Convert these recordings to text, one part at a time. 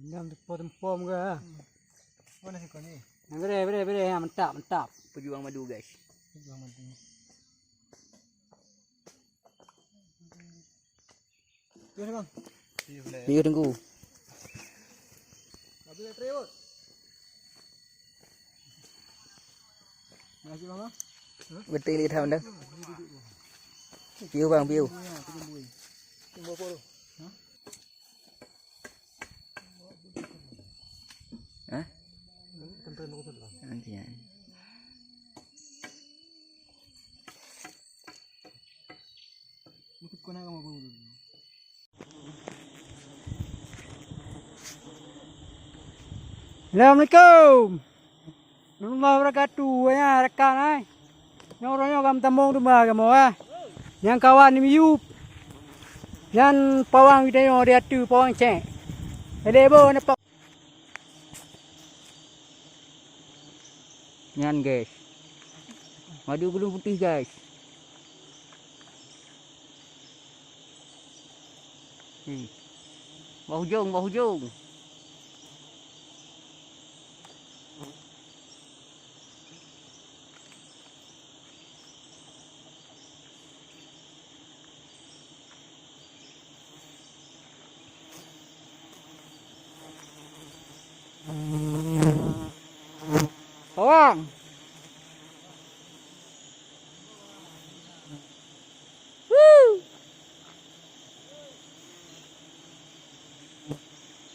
Nyam tempom ke? Mana sih kau ni? Bere, mantap. Pejuang madu guys. Pejuang madu. Yes bang. Dia tunggu. Habis dah trayot. Masih bang? Betul lihat dah. Piu bang, piu. Tunggu apa tu? Hah? Tempat nak kau Nanti ya. Ikut kau nak kamu bawa dulu. Assalamualaikum. Warahmatullahi wabarakatuh. Ya, rekan ai. Nyorongnya kam tambong rumah kamu Yang kawan ni yup. Yang pawang video dia tu pawang cek. Lebo nampak. Nyan guys. Madu belum putih guys. Bawah hujung. Pawang.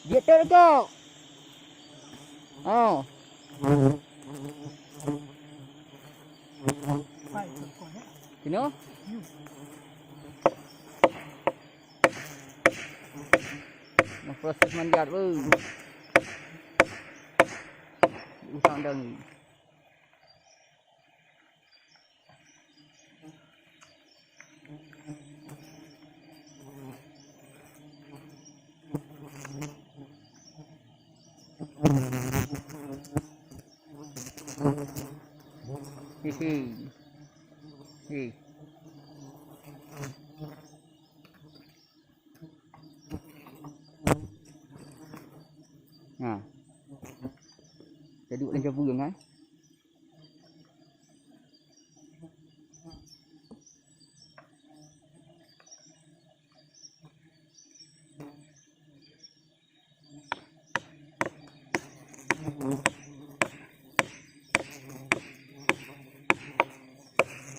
Dia tak kau. Oh. Sino? Nah, proses manjat tu. Usang dang. Hei. Nah. Jadi boleh jabu kan?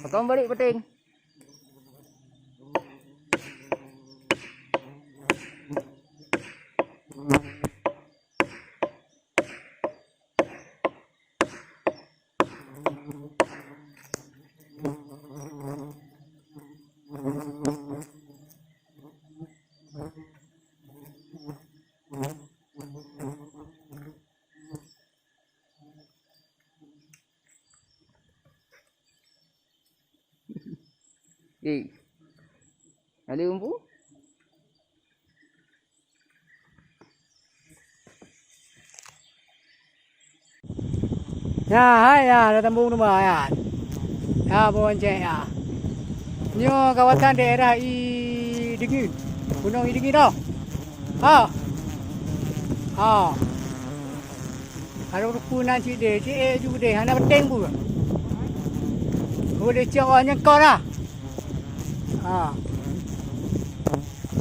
Kau balik peting. Ada umpu? Ya, hai ya, ada tambung rumah ya. Ya, pawang cek ya. Nyo kawasan daerah Dingin. Gunung Dingin dah. Ada rukunan cik juga deh. Hana penting pun. Boleh cek orang yang kau lah.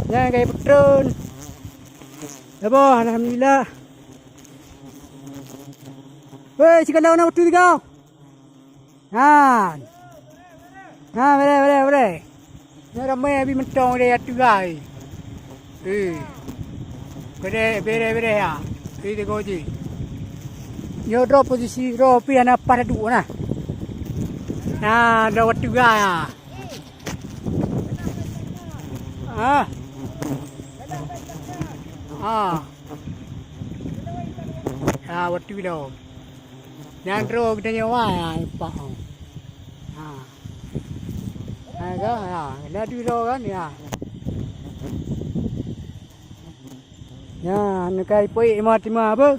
Jangan kayak petron. Ya boh, alhamdulillah. Weh, cikgu dah nak betul kau. Boleh. Ni ramai habis mentong dia tu guys. Bere ya. Ini goji. Yo drop posisi drop pi ana pada dua nah. Nah, dah waktu ya. Waktu dah. Yang drop kita nyawa ya, pak. Dah dulu kan ya. Ya, nak kai poi mati mah apa?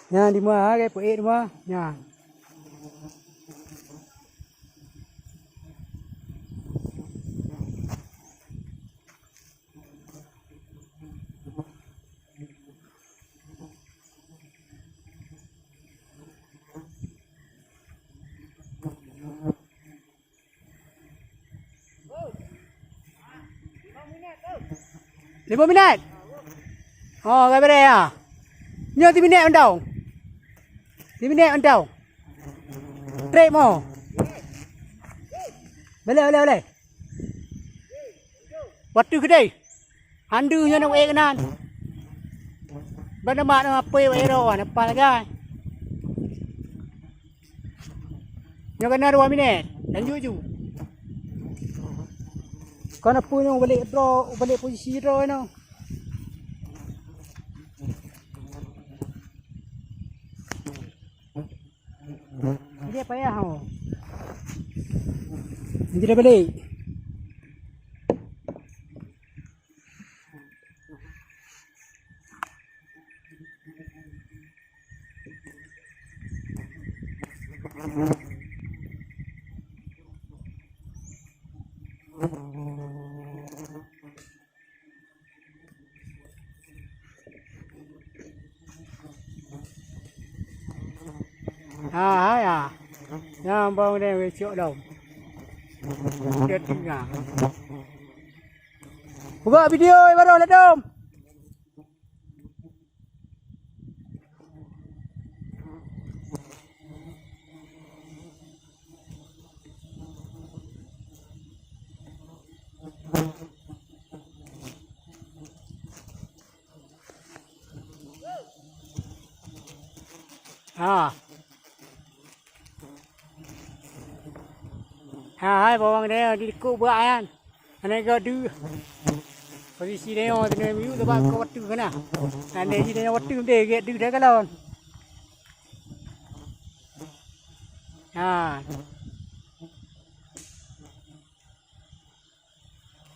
Ya, di mana kai poi di mana? Ya. 5 minit. Oh, cái bên đây à? Nhớ tí minit đâu? Tí minit đâu? Trễ mò. Boleh. Waktu kedai. Handu nya nak kanan. Bana mak apa ero apa lagi? Nya kena 2 minit. Lanjut ju. Kau nak punya balik posisi draw no. Dia payah ho. Nanti dah balik. Ya. Yang bang dia wecok dah. Dia tinggal. Buka video baru lah dom. Hai bawang dia di kau buat kan. Ane kau du. Posisi dia orang tu miu tu bang kau waktu kena. Ane dia waktu dia get du dah kalau.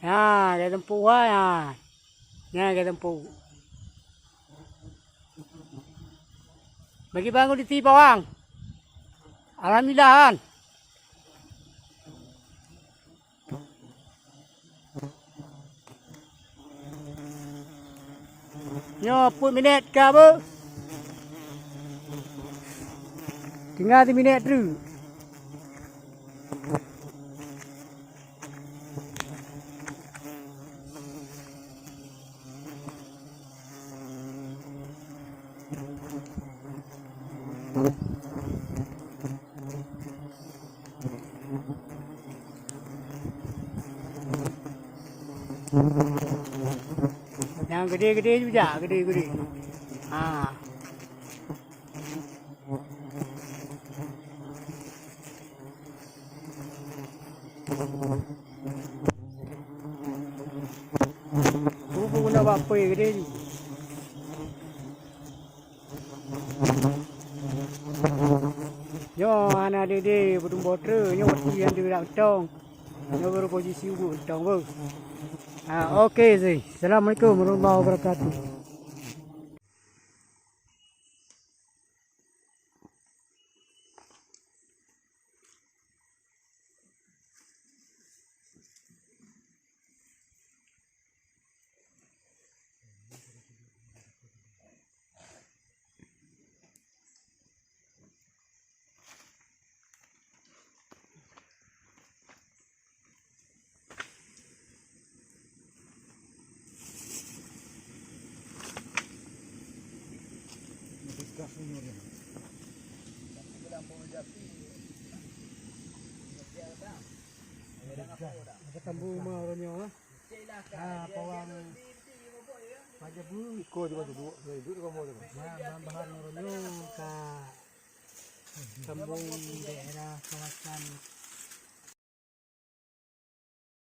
Cái tempu ya. Cái tempu. Bagi bangun di ti bawang. Alhamdulillah kan. Nyo 10 minit ke apa? Tinggal 3 minit tu. Yang gede-gede juga, gede-gede. Buku guna apa yang gede ni? Yo, anak dede berumur ter, yo waktu yang dia nak tong, yo berposisi ubu tong bu. Okey sih. Assalamualaikum warahmatullahi wabarakatuh. Tambu maunya pawang pajabu Kau cuma tu duduk kamu tu. bahan maunya ka tambu daerah kawasan